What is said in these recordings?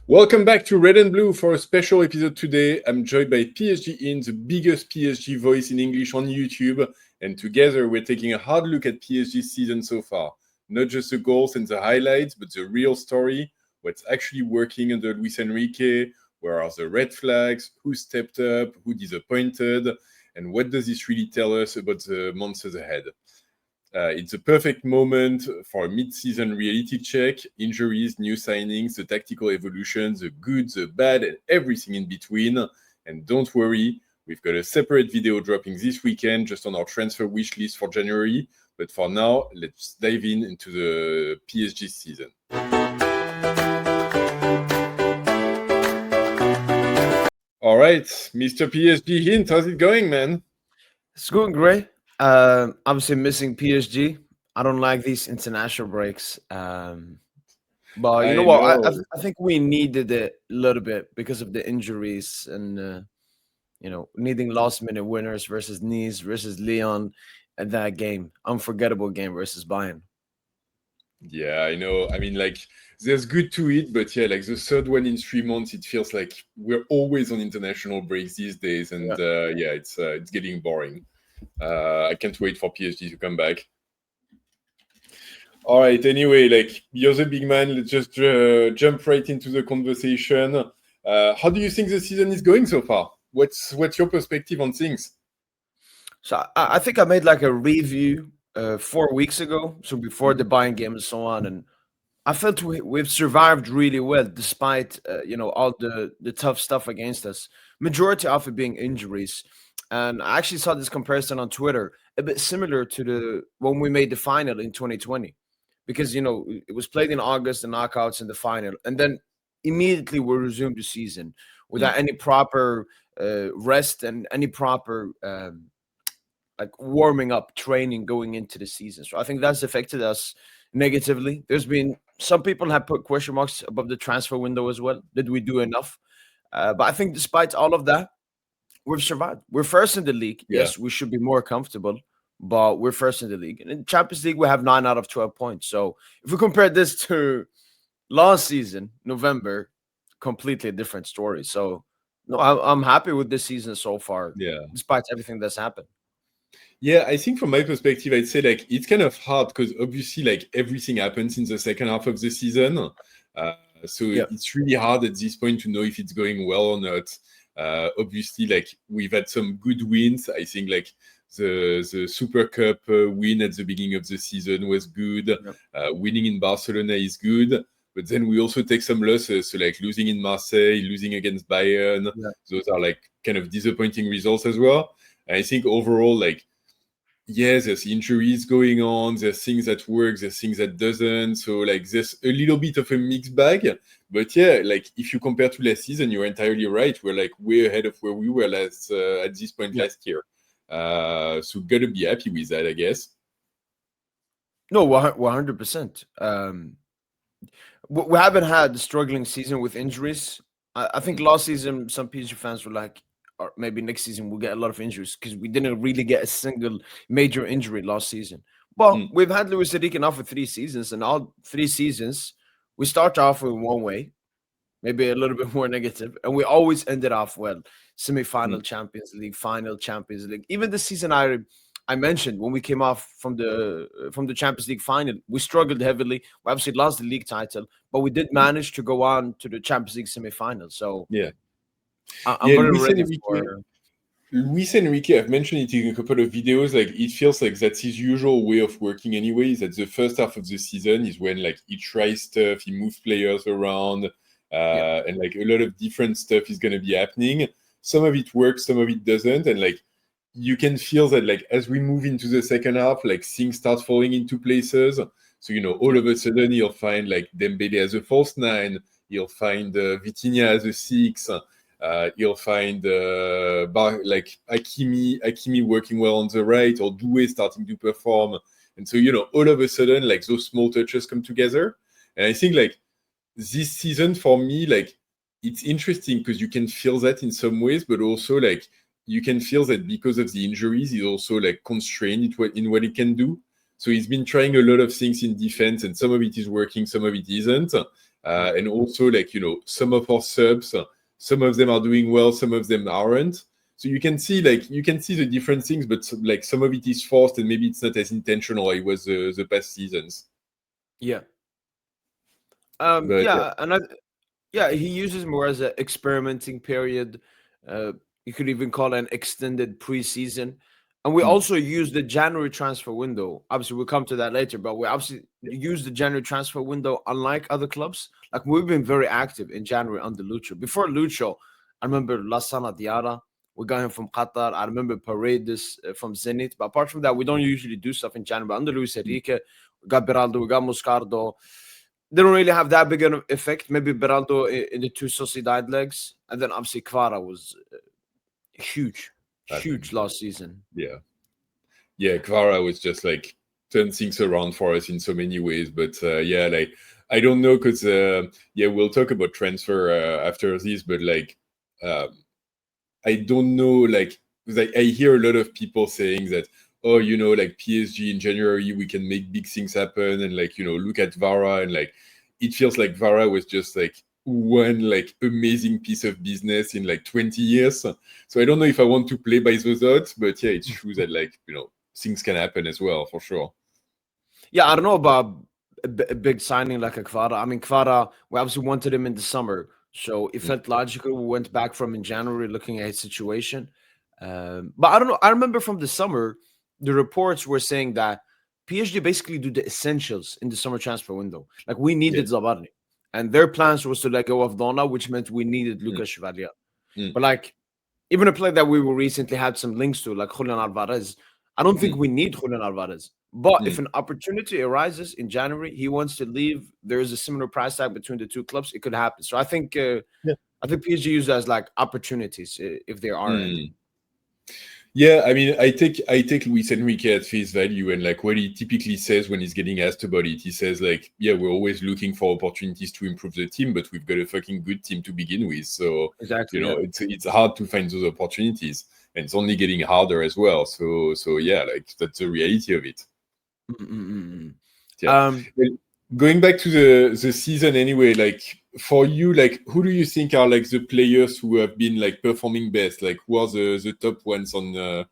Welcome back to Red and Blue for a special episode today. I'm joined by PSGINT, the biggest PSG voice in English on YouTube. And together we're taking a hard look at PSG's season so far. Not just the goals and the highlights, but the real story, what's actually working under Luis Enrique, where are the red flags, who stepped up, who disappointed, and what does this really tell us about the months ahead? It's a perfect moment for a mid-season reality check, injuries, new signings, the tactical evolution, the good, the bad, and everything in between. And don't worry, we've got a separate video dropping this weekend just on our transfer wish list for January. But for now, let's dive into the PSG season. All right, Mr. PSGINT, how's it going, man? It's going great. Obviously missing PSG. I don't like these international breaks. But you know what? I think we needed it a little bit because of the injuries and needing last minute winners versus Nice versus Lyon at that game. Unforgettable game versus Bayern. Yeah, I know. I mean, like, there's good to it, but yeah, like the third one in 3 months, it feels like we're always on international breaks these days, and it's getting boring. I can't wait for PSG to come back. All right. Anyway, like, you're the big man. Let's just jump right into the conversation. How do you think the season is going so far? What's your perspective on things? So I think I made like a review 4 weeks ago, so before the Bayern game and so on, and I felt we've survived really well despite all the tough stuff against us. Majority of it being injuries. And I actually saw this comparison on Twitter, a bit similar to when we made the final in 2020, because it was played in August, the knockouts in the final, and then immediately we resumed the season without any proper rest and any proper like warming up training going into the season. So I think that's affected us negatively. There's been some people have put question marks above the transfer window as well. Did we do enough? But I think despite all of that, we've survived. We're first in the league. Yeah. Yes, we should be more comfortable, but we're first in the league. And in Champions League, we have 9 out of 12 points. So if we compare this to last season, November, completely different story. So no, I'm happy with this season so far, despite everything that's happened. Yeah, I think from my perspective, I'd say like it's kind of hard because obviously like everything happens in the second half of the season. It's really hard at this point to know if it's going well or not. Obviously, like we've had some good wins. I think like the Super Cup win at the beginning of the season was good. Winning in Barcelona is good. But then we also take some losses. So like losing in Marseille, losing against Bayern. Those are like kind of disappointing results as well. And I think overall, like, there's injuries going on, there's things that work, there's things that doesn't. So like there's a little bit of a mixed bag. But yeah, like if you compare to last season, you're entirely right. We're like way ahead of where we were at this point last year. So gotta be happy with that, I guess. No, 100%. We haven't had a struggling season with injuries. I think last season some PSG fans were like, or maybe next season we'll get a lot of injuries because we didn't really get a single major injury last season. Well, we've had Luis Enrique now for 3 seasons, and all 3 seasons we start off with one way, maybe a little bit more negative, and we always ended off well. Semi-final Champions League, final Champions League. Even the season I mentioned when we came off from the Champions League final, we struggled heavily. We obviously lost the league title, but we did manage to go on to the Champions League semi-final. So I'm very ready for Luis Enrique. I've mentioned it in a couple of videos. Like it feels like that's his usual way of working anyways. That the first half of the season is when like he tries stuff, he moves players around, and like a lot of different stuff is gonna be happening. Some of it works, some of it doesn't. And like you can feel that like as we move into the second half, like things start falling into places. So all of a sudden he'll find like Dembele as a false 9, he'll find Vitinha as a 6. You'll find like Hakimi working well on the right, or Doué starting to perform. And so, all of a sudden, like those small touches come together. And I think like this season for me, like it's interesting because you can feel that in some ways, but also like you can feel that because of the injuries, he's also like constrained in what he can do. So he's been trying a lot of things in defense, and some of it is working, some of it isn't. And also, like, some of our subs, some of them are doing well, some of them aren't. So you can see the different things, but like some of it is forced and maybe it's not as intentional as it was the past seasons. Yeah. But Yeah, he uses more as an experimenting period. You could even call it an extended preseason. And we also use the January transfer window. Obviously, we'll come to that later, but we obviously use the January transfer window unlike other clubs. Like, we've been very active in January under Lucho. Before Lucho, I remember Lassana Diarra. We got him from Qatar. I remember Paredes from Zenit. But apart from that, we don't usually do stuff in January. But under Luis Enrique, we got Beraldo, we got Moscardo. They don't really have that big an effect. Maybe Beraldo in the two Sociedad legs. And then obviously Kvara was huge last season. Yeah, Kvara was just like turn things around for us in so many ways. But like, I don't know, because we'll talk about transfer after this. But like, I don't know, like, because I hear a lot of people saying that, oh, like PSG in January, we can make big things happen, and like, look at Vara, and like, it feels like Vara was just like one like amazing piece of business in like 20 years. So I don't know if I want to play by those odds, but yeah, it's true that like, things can happen as well, for sure. Yeah, I don't know about a big signing like a Kvara. I mean, Kvara, we obviously wanted him in the summer, so it felt logical. We went back from in January looking at his situation. But I don't know. I remember from the summer, the reports were saying that PSG basically do the essentials in the summer transfer window. Like, we needed Zabarni, and their plans was to let go of Donna, which meant we needed Lucas Chevalier. But like, even a player that we recently had some links to, like Julian Alvarez, I don't think we need Julian Alvarez. But if an opportunity arises in January, he wants to leave, there is a similar price tag between the two clubs, it could happen. So I think PSG use as like opportunities if there are any. Yeah, I mean, I take Luis Enrique at face value, and like what he typically says when he's getting asked about it, he says like, yeah, we're always looking for opportunities to improve the team, but we've got a fucking good team to begin with. So Exactly, it's hard to find those opportunities, and it's only getting harder as well. So yeah, like that's the reality of it. Yeah. Going back to the season anyway, like for you, like who do you think are like the players who have been like performing best? Like who are the top ones on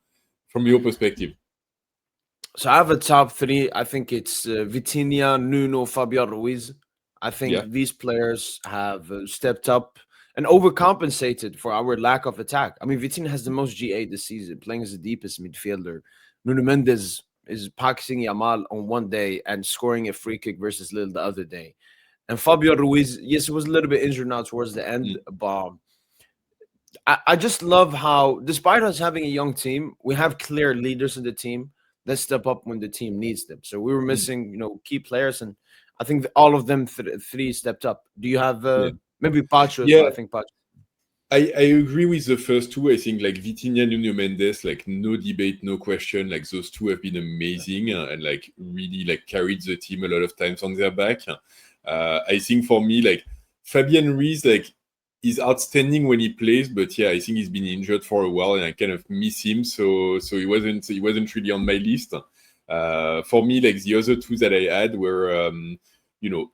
from your perspective? So I have a top three. I think it's Vitinha, Nuno, Fabian Ruiz. I think these players have stepped up and overcompensated for our lack of attack. I mean, Vitinha has the most GA this season, playing as the deepest midfielder. Nuno Mendes is boxing Yamal on one day and scoring a free kick versus Lille the other day. And Fabio Ruiz, yes, he was a little bit injured now towards the end, but I just love how, despite us having a young team, we have clear leaders in the team that step up when the team needs them. So we were missing, key players, and I think all of them three stepped up. Do you have maybe Pacho as well? I think Pacho. I agree with the first two. I think like Vitinha, Nuno Mendes, like no debate, no question. Like those two have been amazing and like really like carried the team a lot of times on their back. I think for me, like Fabian Ruiz, like he's outstanding when he plays, but yeah, I think he's been injured for a while and I kind of miss him. So he wasn't really on my list. For me, like the other two that I had were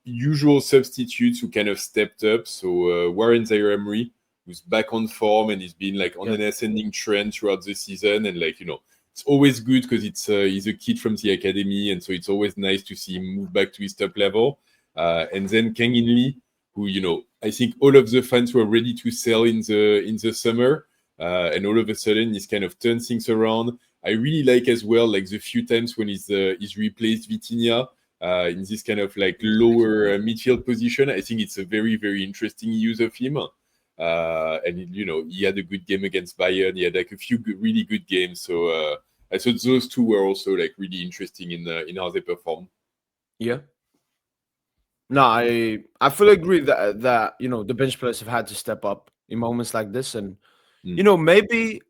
usual substitutes who kind of stepped up. So Warren Zaire-Emery, who's back on form and he's been like on an ascending trend throughout the season, and like it's always good because he's a kid from the academy, and so it's always nice to see him move back to his top level. And then Kang In Lee, who I think all of the fans were ready to sell in the summer, and all of a sudden he's kind of turned things around. I really like as well like the few times when he's replaced Vitinha in this kind of like lower midfield position. I think it's a very, very interesting use of him. And he had a good game against Bayern. He had like a few really good games. So I thought those two were also like really interesting in how they perform. Yeah. No, I fully agree that the bench players have had to step up in moments like this, and maybe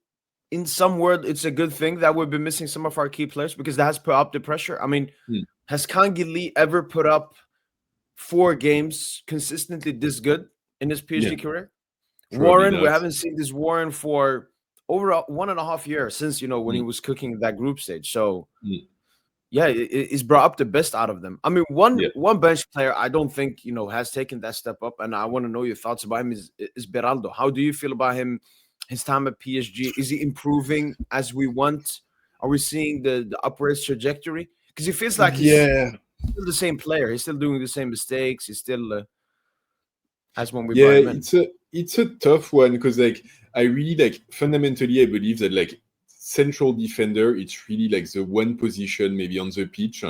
in some word it's a good thing that we've been missing some of our key players because that has put up the pressure. I mean, has Kang In Lee ever put up 4 games consistently this good in his PSG career? Warren, we haven't seen this Warren for over 1.5 years since when he was cooking that group stage. So It's brought up the best out of them. I mean, one Yeah. one bench player I don't think has taken that step up, and I want to know your thoughts about him is Beraldo. How do you feel about him? His time at PSG, is he improving as we want? Are we seeing the upwards trajectory? Because it feels like he's Yeah. still the same player. He's still doing the same mistakes. He's still as when we Yeah, brought him in. it's a tough one because like I really like fundamentally I believe that like central defender it's really like the one position maybe on the pitch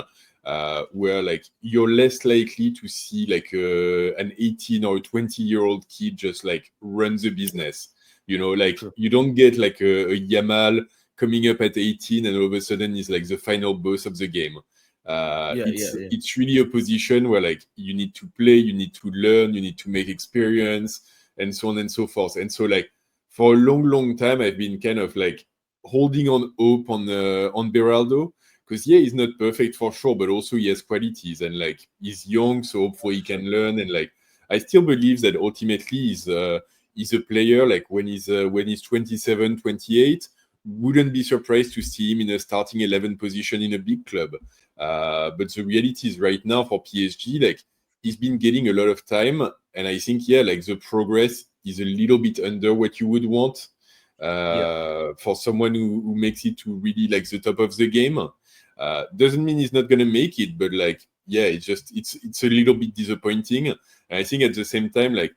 where like you're less likely to see like an 18 or 20-year-old kid just like run the business. Like True. you don't get like a Yamal coming up at 18 and all of a sudden he's like the final boss of the game. It's really a position where like you need to play, you need to learn, you need to make experience, and so on and so forth. And so like for a long time, I've been kind of like holding on hope on Beraldo because he's not perfect for sure, but also he has qualities and like he's young, so hopefully he can learn. And like I still believe that ultimately he's a player like when he's 27, 28. Wouldn't be surprised to see him in a starting 11 position in a big club. But the reality is right now for PSG, like he's been getting a lot of time, and I think like the progress is a little bit under what you would want for someone who makes it to really like the top of the game. Doesn't mean he's not gonna make it, but like it's a little bit disappointing. And I think at the same time, like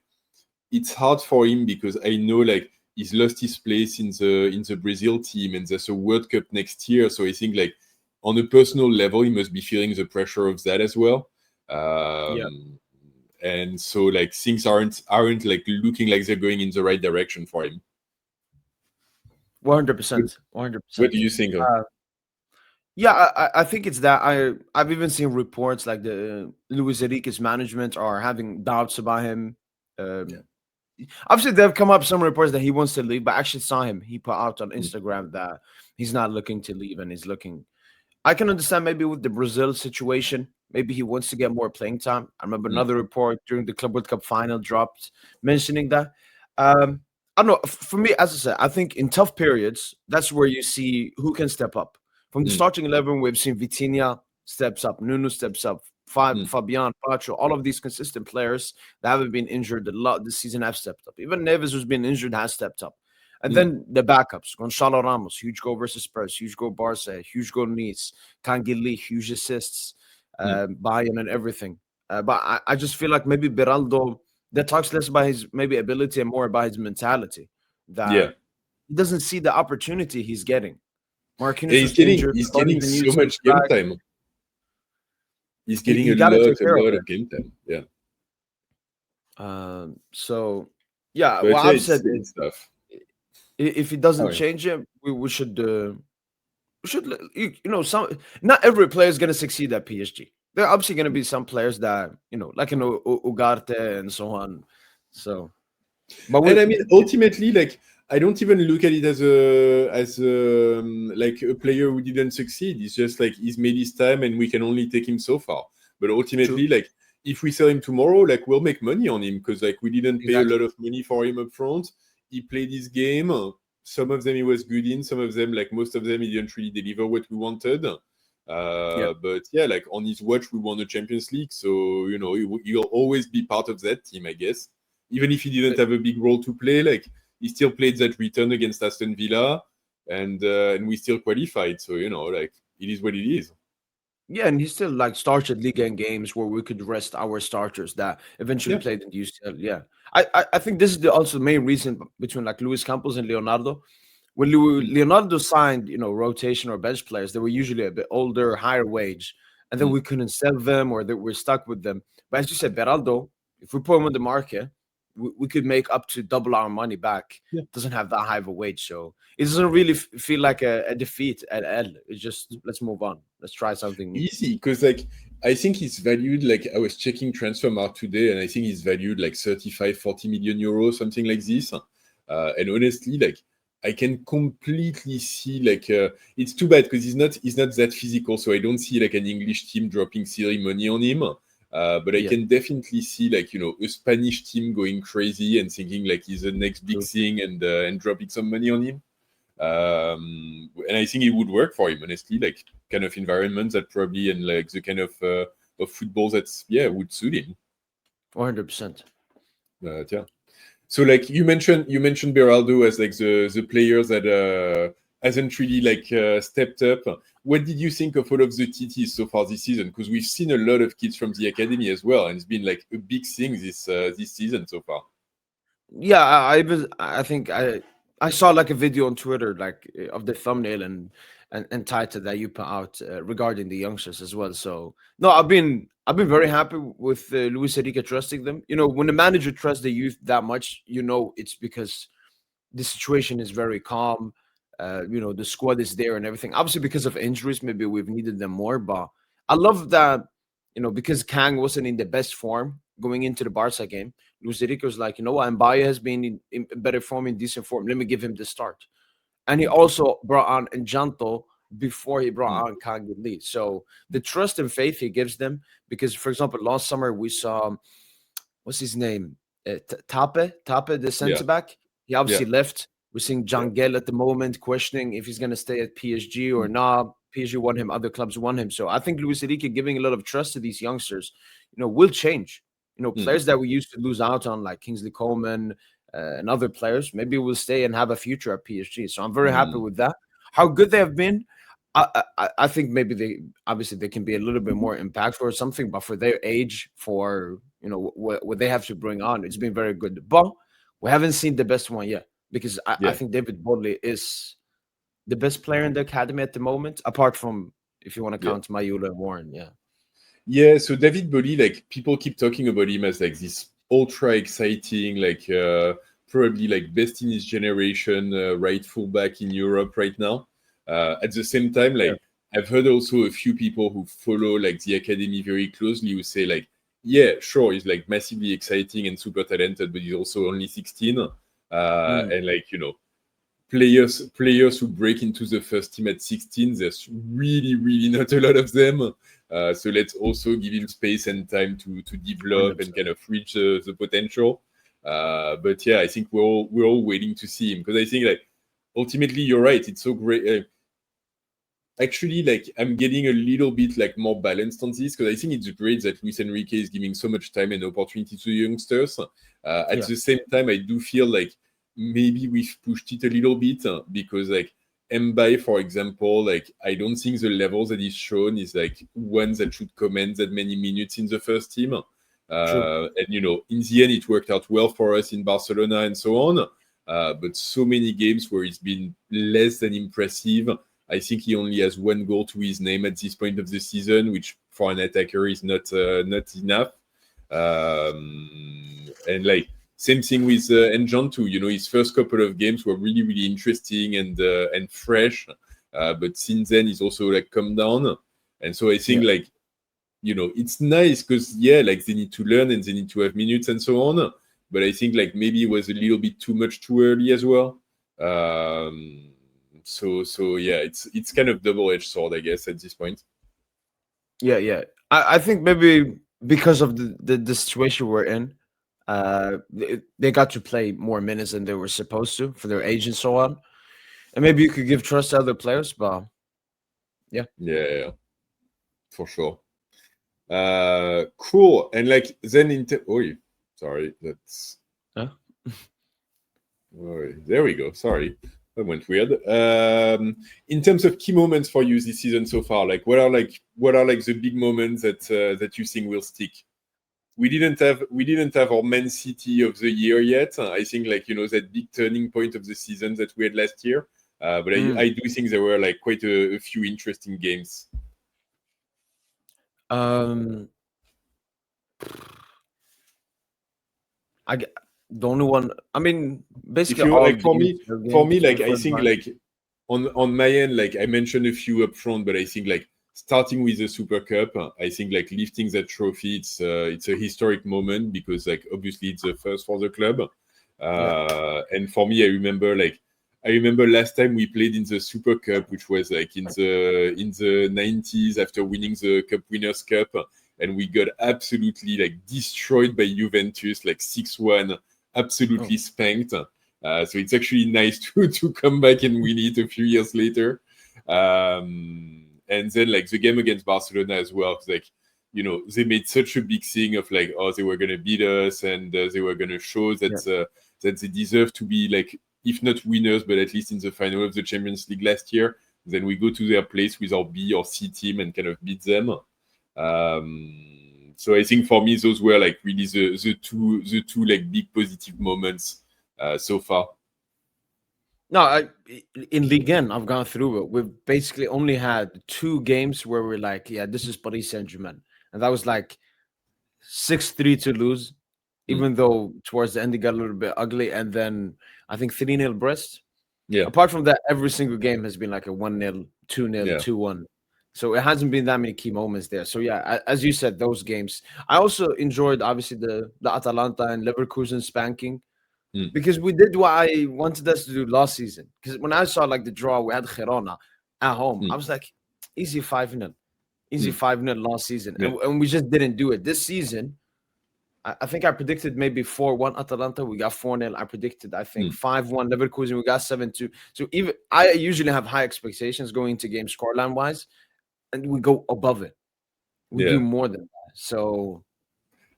it's hard for him because I know like he's lost his place in the Brazil team, and there's a World Cup next year. So I think like on a personal level, he must be feeling the pressure of that as well. And so like things aren't like looking like they're going in the right direction for him. 100%. 100%. What do you think? I think it's that. I've even seen reports like the Luis Enrique's management are having doubts about him. Obviously, there have come up some reports that he wants to leave, but I actually saw him. He put out on Instagram that he's not looking to leave and he's looking. I can understand maybe with the Brazil situation, maybe he wants to get more playing time. I remember another report during the Club World Cup final dropped mentioning that. I don't know. For me, as I said, I think in tough periods, that's where you see who can step up. From the starting 11, we've seen Vitinha steps up, Nuno steps up, Fabian, Pacho, all of these consistent players that haven't been injured a lot this season have stepped up. Even Neves, who's been injured, has stepped up. And then the backups, Gonçalo Ramos, huge goal versus Spurs, huge goal Barca, huge goal Nice, Kangili, huge assists, Bayern and everything. But I just feel like maybe Beraldo, that talks less about his maybe ability and more about his mentality. That he doesn't see the opportunity he's getting. Marquinhos he's getting so much game time. He's getting a lot of game time. Yeah. So yeah, well, I've said it's stuff. If he doesn't change it, we should not every player is going to succeed at PSG. There are obviously going to be some players that like Ugarte and so on. So, but I mean, ultimately, like I don't even look at it as like a player who didn't succeed. It's just like he's made his time, and we can only take him so far. But ultimately, like if we sell him tomorrow, like we'll make money on him because like we didn't pay a lot of money for him up front. He played his game. Some of them he was good in. Some of them, like most of them, he didn't really deliver what we wanted. But like on his watch, we won the Champions League. So, he'll always be part of that team, I guess. Even if he didn't have a big role to play, like he still played that return against Aston Villa and we still qualified. So, like it is what it is. Yeah, and he still like started Ligue games where we could rest our starters that eventually played in the UCL. Yeah, I think this is also the main reason between like Luis Campos and Leonardo. When Leonardo signed, rotation or bench players, they were usually a bit older, higher wage, and then we couldn't sell them or that we're stuck with them. But as you said, Beraldo, if we put him on the market, we could make up to double our money back. Doesn't have that high of a wage, so it doesn't really feel like a defeat at L. It's just let's move on, let's try something new. Easy, because like I think he's valued, like I was checking Transfermarkt today, and I think he's valued like 35-40 million euros, something like this. And honestly, like I can completely see like it's too bad because he's not that physical, so I don't see like an English team dropping silly money on him. But I can definitely see like a Spanish team going crazy and thinking like he's the next big thing and dropping some money on him. And I think it would work for him, honestly. Like kind of environment that probably and like the kind of football that's would suit him. 100%. Yeah. So like you mentioned Beraldo as like the player that hasn't really like stepped up. What did you think of all of the TTs so far this season? Because we've seen a lot of kids from the academy as well, and it's been like a big thing this season so far. Yeah, I think I saw like a video on Twitter like of the thumbnail and title that you put out regarding the youngsters as well. So no, I've been very happy with Luis Enrique trusting them. You know, when the manager trusts the youth that much, you know it's because the situation is very calm. You know, the squad is there and everything. Obviously, because of injuries, maybe we've needed them more. But I love that, you know, because Kang wasn't in the best form going into the Barca game. Luis Enrique was like, you know what, Mbaya has been in better form, in decent form. Let me give him the start. And he also brought on Enjanto before he brought on Kang in lead. So the trust and faith he gives them, because, for example, last summer we saw, what's his name? Tape, the centre back. He obviously left. We're seeing Jangel at the moment questioning if he's going to stay at PSG or not. PSG want him, other clubs want him. So I think Luis Enrique giving a lot of trust to these youngsters, you know, will change. You know, players that we used to lose out on, like Kingsley Coman and other players, maybe will stay and have a future at PSG. So I'm very happy with that. How good they have been, I think maybe they can be a little bit more impactful or something, but for their age, for you know what they have to bring on, it's been very good. But we haven't seen the best one yet, because I think David Bodley is the best player in the academy at the moment, apart from, if you want to count Mayula and Warren. Yeah, so David Boehly, like people keep talking about him as like this ultra exciting, like probably like best in his generation right fullback in Europe right now. At the same time, like I've heard also a few people who follow like the academy very closely who say like, yeah, sure, he's like massively exciting and super talented, but he's also only 16. And like, you know, players who break into the first team at 16, there's really not a lot of them. So let's also give him space and time to develop 100%. and kind of reach the potential. But yeah, I think we're all waiting to see him, because I think like ultimately you're right. It's so great. Actually, like I'm getting a little bit like more balanced on this, because I think it's great that Luis Enrique is giving so much time and opportunity to youngsters. At the same time, I do feel like maybe we've pushed it a little bit, because like Mbaye, for example, like I don't think the level that he's shown is like one that should command that many minutes in the first team. And you know, in the end, it worked out well for us in Barcelona and so on. But so many games where it's been less than impressive. I think he only has one goal to his name at this point of the season, which for an attacker is not enough. And like same thing with Enjanto. You know, his first couple of games were really interesting and fresh, but since then he's also like come down. And so I think like, you know, it's nice because like they need to learn and they need to have minutes and so on. But I think like maybe it was a little bit too much too early as well. So yeah, it's kind of double-edged sword, I guess, at this point. Yeah. I think maybe because of the situation we're in, they got to play more minutes than they were supposed to for their age and so on. And maybe you could give trust to other players, but yeah, for sure. Cool. And like then sorry, that's there we go. Sorry, that went weird. In terms of key moments for you this season so far, like what are like the big moments that you think will stick? We didn't have our Man City of the year yet. I think like, you know, that big turning point of the season that we had last year. But I do think there were like quite a few interesting games. The only one, I mean, basically If you all like, for me, like I first think round. like on my end, like I mentioned a few up front, but I think like starting with the Super Cup, I think like lifting that trophy, it's a historic moment because like obviously it's the first for the club. And for me, I remember last time we played in the Super Cup, which was like in the 90s after winning the Cup Winners' Cup, and we got absolutely like destroyed by Juventus, like 6-1, absolutely spanked. So it's actually nice to come back and win it a few years later. And And then like the game against Barcelona as well, like, you know, they made such a big thing of like, oh, they were going to beat us, and they were going to show that that they deserve to be like, if not winners, but at least in the final of the Champions League last year. Then we go to their place with our B or C team and kind of beat them. So I think for me, those were like really the two like big positive moments so far. No, in Ligue 1, I've gone through it. We've basically only had 2 games where we're like, yeah, this is Paris Saint-Germain. And that was like 6-3 to lose, even though towards the end it got a little bit ugly. And then I think 3-0 Brest. Yeah. Apart from that, every single game has been like a 1-0, 2-0, 2-1. So it hasn't been that many key moments there. So yeah, as you said, those games. I also enjoyed obviously the Atalanta and Leverkusen spanking. Because we did what I wanted us to do last season. Because when I saw like the draw, we had Girona at home. I was like, easy 5-0. Easy 5-0 last season. Yeah. And we just didn't do it. This season, I think I predicted maybe 4-1 Atalanta. We got 4-0. I predicted, I think, 5-1 Leverkusen. We got 7-2. So even I usually have high expectations going into games scoreline-wise, and we go above it. We do more than that. So...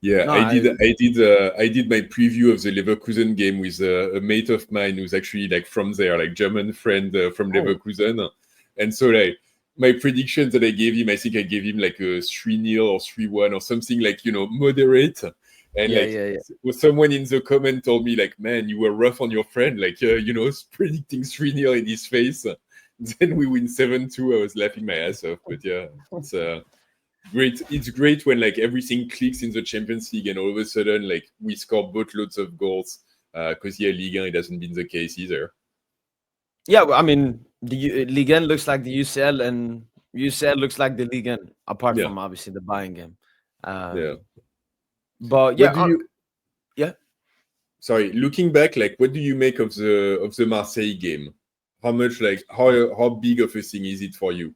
Yeah, no, I did my preview of the Leverkusen game with a mate of mine who's actually like from there, like German friend from Leverkusen. And so like my prediction that I gave him, I think I gave him like a 3-0 or 3-1 or something like, you know, moderate. And someone in the comment told me like, man, you were rough on your friend, like, you know, predicting 3-0 in his face. Then we win 7-2. I was laughing my ass off. But yeah, it's great. It's great when like everything clicks in the Champions League and all of a sudden like we score boatloads of goals. Because Ligue 1, it hasn't been the case either. Yeah, well, I mean, the Ligue 1 looks like the UCL, and UCL looks like the Ligue 1, apart from obviously the buying game. But yeah, Sorry, looking back, like, what do you make of the Marseille game? How much, like, how big of a thing is it for you?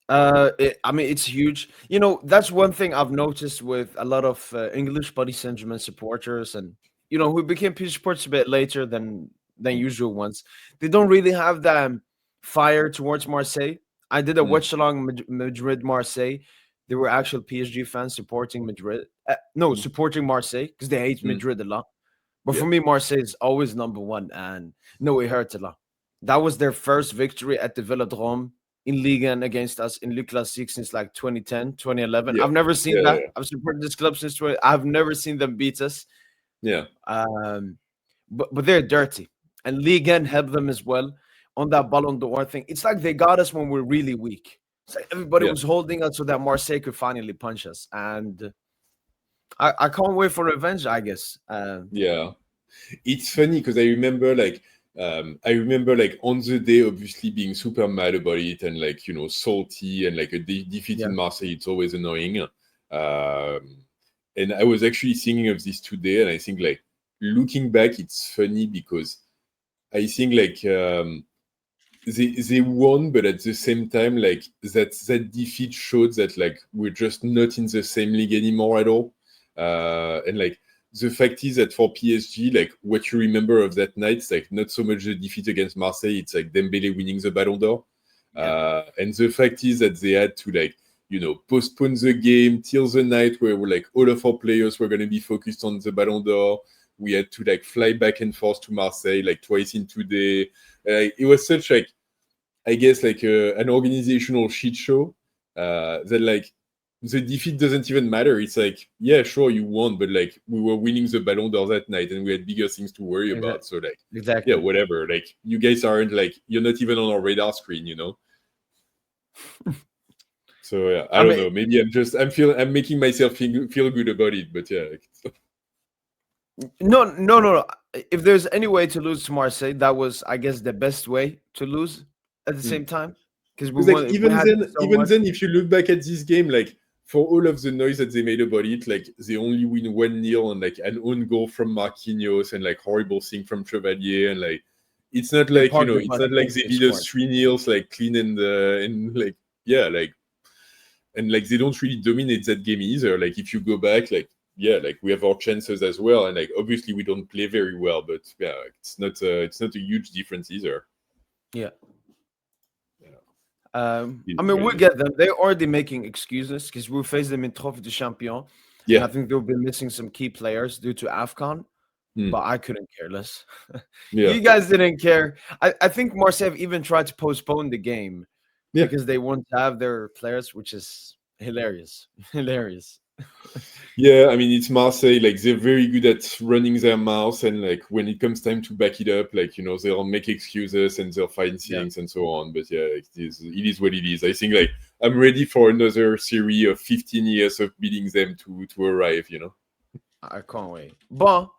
I mean, it's huge. You know, that's one thing I've noticed with a lot of English Paris Saint-Germain supporters, and you know, who became PSG supporters a bit later than usual ones. They don't really have that fire towards Marseille. I did a watch along Madrid-Marseille. There were actual PSG fans supporting Madrid. Supporting Marseille because they hate Madrid a lot. But for me, Marseille is always number one, and no, it hurt a lot. That was their first victory at the Velodrome in Ligue 1 against us in Le Classique since like 2010, 2011. I've never seen that. I've supported this club since I've never seen them beat us. Yeah. But they're dirty. And Ligue 1 helped them as well on that Ballon d'Or thing. It's like they got us when we're really weak. It's like everybody was holding us so that Marseille could finally punch us. And I can't wait for revenge, I guess. Yeah. It's funny because I remember like on the day, obviously being super mad about it and like, you know, salty and like a defeat in Marseille, it's always annoying. And I was actually thinking of this today, and I think like looking back, it's funny because I think like they won, but at the same time, like that defeat showed that like we're just not in the same league anymore at all. And like the fact is that for PSG, like what you remember of that night, it's like not so much the defeat against Marseille, it's like Dembélé winning the Ballon d'Or. And the fact is that they had to like, you know, postpone the game till the night where like all of our players were going to be focused on the Ballon d'Or. We had to like fly back and forth to Marseille like twice in 2 days. It was such like, I guess like an organizational shit show that like the defeat doesn't even matter. It's like, yeah, sure, you won, but like we were winning the Ballon d'Or that night and we had bigger things to worry about. So like, yeah, whatever. Like you guys aren't like, you're not even on our radar screen, you know? So yeah, I don't know. Maybe I'm making myself feel good about it, but yeah. No. If there's any way to lose to Marseille, that was, I guess, the best way to lose at the same time. Because like, even then, if you look back at this game, like for all of the noise that they made about it, like they only win 1-0 and like an own goal from Marquinhos and like horrible thing from Chevalier, and like it's not like, you know, it's not like they beat us 3-0 like clean and like, yeah, like, and like they don't really dominate that game either. Like if you go back, like, yeah, like we have our chances as well, and like obviously we don't play very well, but yeah, it's not a huge difference either. Yeah. I mean, we'll get them. They're already making excuses because we'll face them in Trophée des Champions. Yeah. And I think they'll be missing some key players due to AFCON. But I couldn't care less. You guys didn't care. I think Marseille even tried to postpone the game because they want to have their players, which is hilarious. Hilarious. Yeah, I mean, it's Marseille. Like, they're very good at running their mouth, and like when it comes time to back it up, like, you know, they'll make excuses and they'll find things and so on. But yeah, it is what it is. I think like I'm ready for another series of 15 years of beating them to arrive. You know, I can't wait. But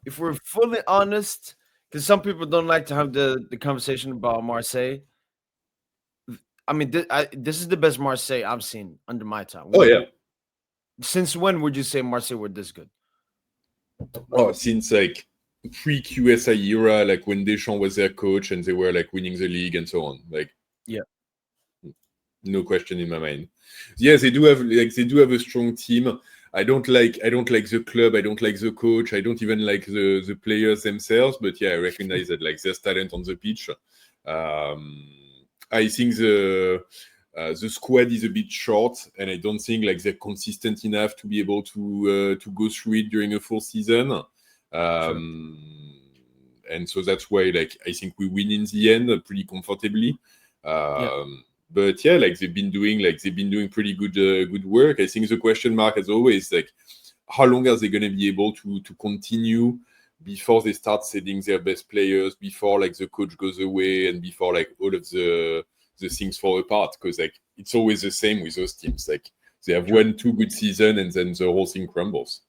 if we're fully honest, because some people don't like to have the conversation about Marseille. I mean, this is the best Marseille I've seen under my time. Since when would you say Marseille were this good? Oh, since like pre-QSI era, like when Deschamps was their coach and they were like winning the league and so on. Like, no question in my mind. Yeah, they do have a strong team. I don't like the club. I don't like the coach. I don't even like the players themselves. But yeah, I recognize that like there's talent on the pitch. I think the squad is a bit short, and I don't think like they're consistent enough to be able to go through it during a full season. And so that's why like I think we win in the end pretty comfortably. But yeah, like they've been doing pretty good work. I think the question mark, as always, like how long are they going to be able to continue before they start selling their best players, before like the coach goes away, and before like all of the things fall apart? Because like it's always the same with those teams. Like they have 1-2 good season, and then the whole thing crumbles.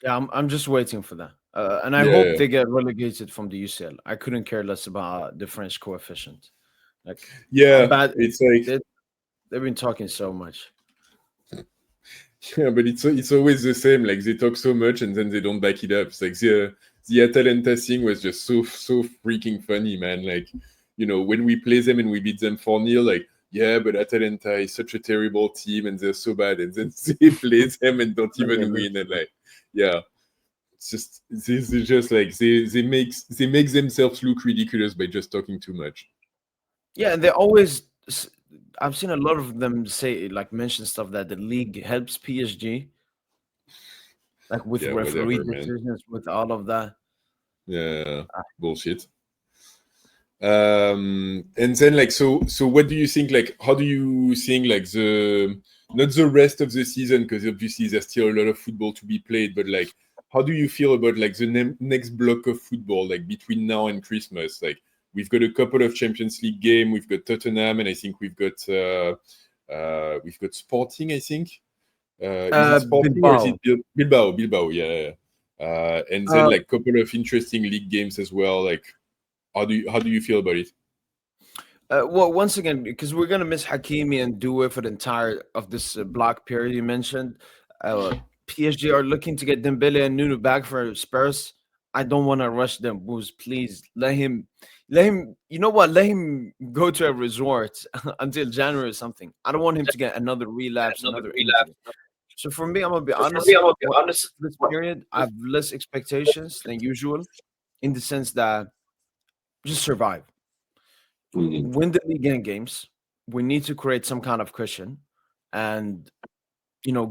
Yeah, I'm just waiting for that, and I hope they get relegated from the UCL. I couldn't care less about the French coefficient. Like, it's like they've been talking so much. Yeah, but it's always the same. Like they talk so much and then they don't back it up. It's like the Atalanta thing was just so freaking funny, man. Like, you know, when we play them and we beat them 4-0, like, yeah, but Atalanta is such a terrible team and they're so bad, and then they play them and don't even win, and like, yeah. It's just like they make themselves look ridiculous by just talking too much. Yeah, and they always. I've seen a lot of them mention stuff that the league helps PSG, like with referee decisions, with all of that. Yeah, bullshit. And then like so what do you think? Like, how do you think like not the rest of the season, because obviously there's still a lot of football to be played, but like how do you feel about like the next block of football, like between now and Christmas? Like, we've got a couple of Champions League games. We've got Tottenham, and I think we've got Sporting. I think is it Sporting Bilbao. Or is it Bilbao? Yeah. And then like a couple of interesting league games as well. Like, how do you feel about it? Well, once again, because we're gonna miss Hakimi and Doué for the entire of this block period you mentioned. PSG are looking to get Dembele and Nuno back for Spurs. I don't want to rush them, Booze. Please let him. You know what? Let him go to a resort until January or something. I don't want him to get another relapse, another injury. So for me, I'm gonna be honest. This period, I have less expectations than usual, in the sense that just survive, win the league and games. We need to create some kind of cushion, and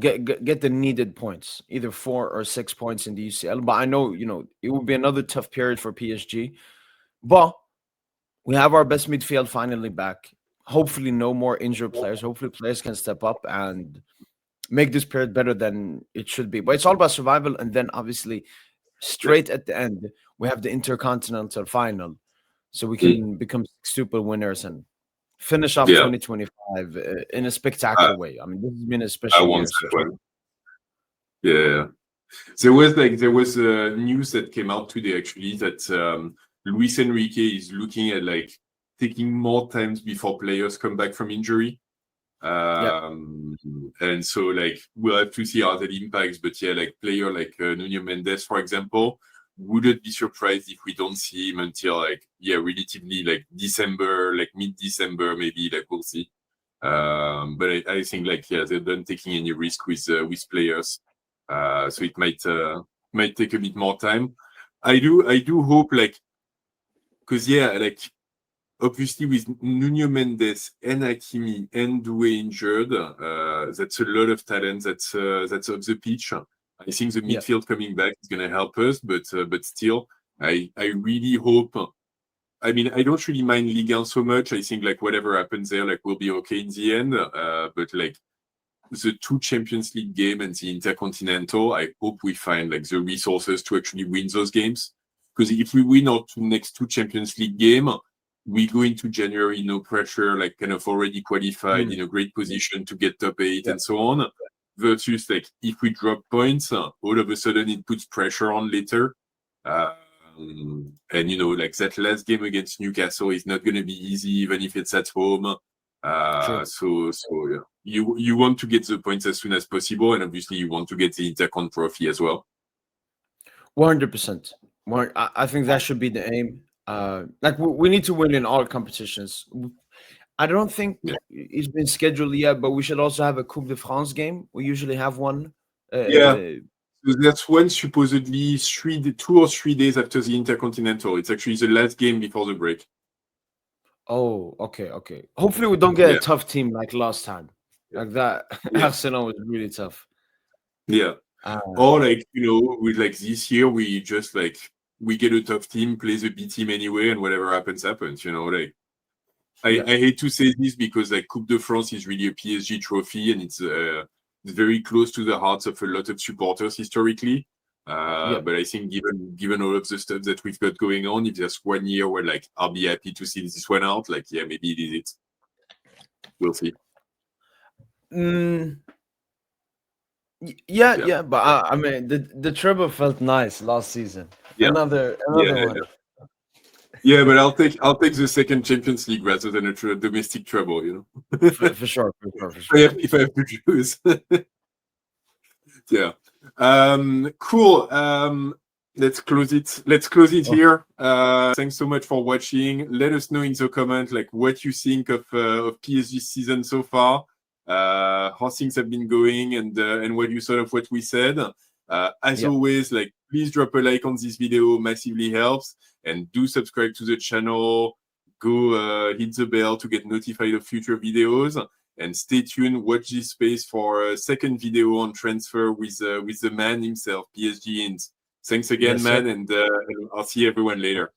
get the needed points, either 4 or 6 points in the UCL. But I know it will be another tough period for PSG. But we have our best midfield finally back. Hopefully, no more injured players. Hopefully, players can step up and make this period better than it should be. But it's all about survival. And then, obviously, straight at the end, we have the Intercontinental final. So we can become stupid winners and finish off 2025 in a spectacular way. I mean, this has been a special year. Yeah. There was news that came out today, actually, that Luis Enrique is looking at like taking more times before players come back from injury. And so like we'll have to see how that impacts. But yeah, like player like Nuno Mendes, for example, wouldn't be surprised if we don't see him until like relatively like December, like mid-December maybe. Like we'll see. But I think like they're done taking any risk with players, so it might take a bit more time. I do hope, like, because like obviously with Nuno Mendes and Hakimi and Doué injured, that's a lot of talent that's off the pitch. I think the midfield coming back is going to help us, but still, I really hope. I mean, I don't really mind Ligue 1 so much. I think like whatever happens there, like we'll be okay in the end. But like the 2 Champions League game and the Intercontinental, I hope we find like the resources to actually win those games. Because if we win our next 2 Champions League game, we go into January, no pressure, like kind of already qualified in a great position to get top 8 and so on. Versus like if we drop points, all of a sudden it puts pressure on later. And like that last game against Newcastle is not going to be easy, even if it's at home. So yeah, you want to get the points as soon as possible, and obviously you want to get the Intercon trophy as well. 100%. I think that should be the aim. Like we need to win in all competitions. I don't think it's been scheduled yet, but we should also have a Coupe de France game. We usually have one. So that's one supposedly 2 or 3 days after the Intercontinental. It's actually the last game before the break. Oh, okay. Hopefully we don't get a tough team like last time. Like that. Arsenal was really tough. Yeah. Or like, with like this year, we just like, we get a tough team, plays a B team anyway, and whatever happens. Like, I hate to say this because like Coupe de France is really a PSG trophy, and it's very close to the hearts of a lot of supporters historically. But I think given all of the stuff that we've got going on, if there's 1 year where like I'll be happy to see this one out, like maybe it is it. We'll see. Yeah. But I mean, the treble felt nice last season. Another one. Yeah, but I'll take the second Champions League rather than a domestic treble, for sure. If I have to choose. Yeah. Cool. Let's close it here. Thanks so much for watching. Let us know in the comment like what you think of PSG season so far, how things have been going, and what you thought of what we said. As always, like please drop a like on this video, massively helps, and do subscribe to the channel. Go hit the bell to get notified of future videos. And stay tuned, watch this space for a second video on transfer with the man himself, PSG Int. Thanks again, man, and I'll see everyone later.